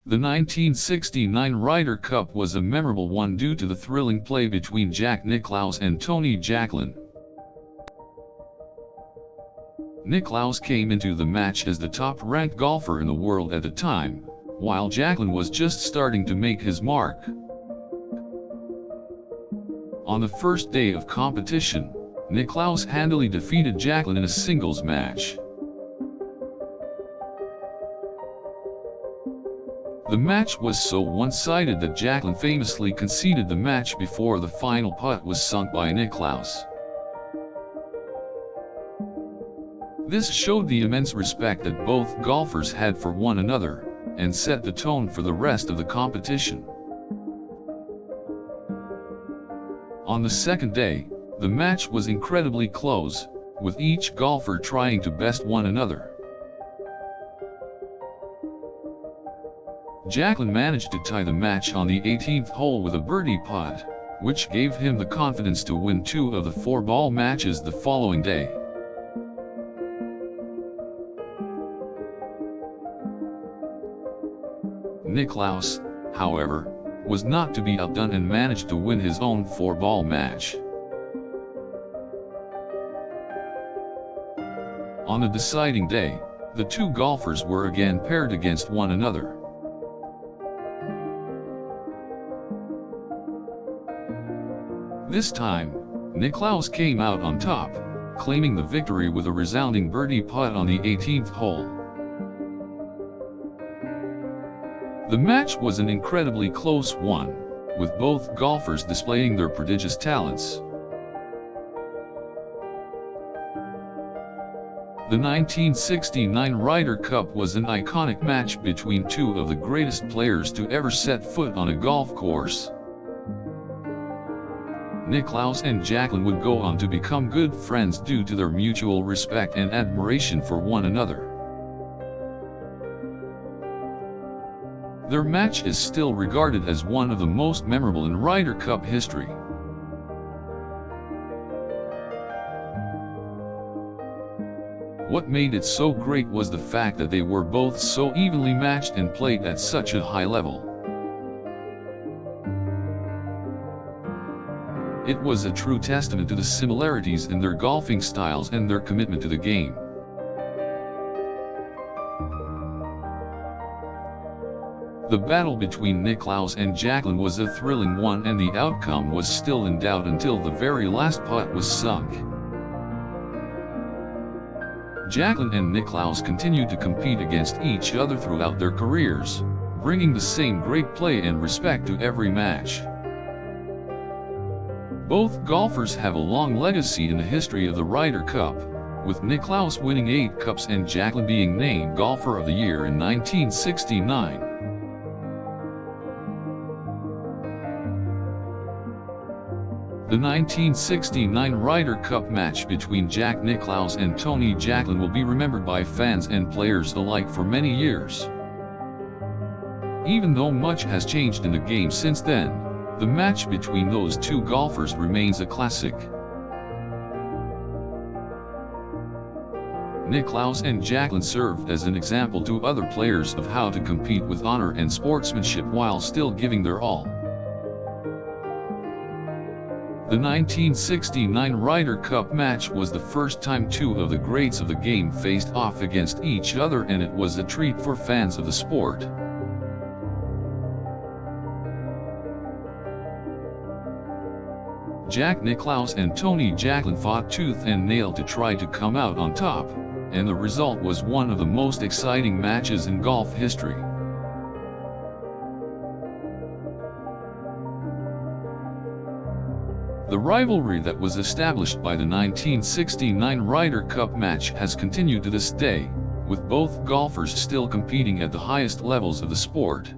The 1969 Ryder Cup was a memorable one due to the thrilling play between Nicklaus and Tony Jacklin. Nicklaus came into the match as the top-ranked golfer in the world at the time, while Jacklin was just starting to make his mark. On the first day of competition, Nicklaus handily defeated Jacklin in a singles match. The match was so one-sided that Jacklin famously conceded the match before the final putt was sunk by Nicklaus. This showed the immense respect that both golfers had for one another, and set the tone for the rest of the competition. On the second day, the match was incredibly close, with each golfer trying to best one another. Jacklin managed to tie the match on the 18th hole with a birdie putt, which gave him the confidence to win 2 of the 4-ball matches the following day. Nicklaus, however, was not to be outdone and managed to win his own 4-ball match. On the deciding day, the two golfers were again paired against one another. This time, Nicklaus came out on top, claiming the victory with a resounding birdie putt on the 18th hole. The match was an incredibly close one, with both golfers displaying their prodigious talents. The 1969 Ryder Cup was an iconic match between two of the greatest players to ever set foot on a golf course. Nicklaus and Jacklin would go on to become good friends due to their mutual respect and admiration for one another. Their match is still regarded as one of the most memorable in Ryder Cup history. What made it so great was the fact that they were both so evenly matched and played at such a high level. It was a true testament to the similarities in their golfing styles and their commitment to the game. The battle between Nicklaus and Jacklin was a thrilling one, and the outcome was still in doubt until the very last putt was sunk. Jacklin and Nicklaus continued to compete against each other throughout their careers, bringing the same great play and respect to every match. Both golfers have a long legacy in the history of the Ryder Cup, with Nicklaus winning 8 cups and Jacklin being named Golfer of the Year in 1969. The 1969 Ryder Cup match between Nicklaus and Tony Jacklin will be remembered by fans and players alike for many years. Even though much has changed in the game since then, the match between those two golfers remains a classic. Nicklaus and Jacklin served as an example to other players of how to compete with honor and sportsmanship while still giving their all. The 1969 Ryder Cup match was the first time two of the greats of the game faced off against each other, and it was a treat for fans of the sport. Nicklaus and Tony Jacklin fought tooth and nail to try to come out on top, and the result was one of the most exciting matches in golf history. The rivalry that was established by the 1969 Ryder Cup match has continued to this day, with both golfers still competing at the highest levels of the sport.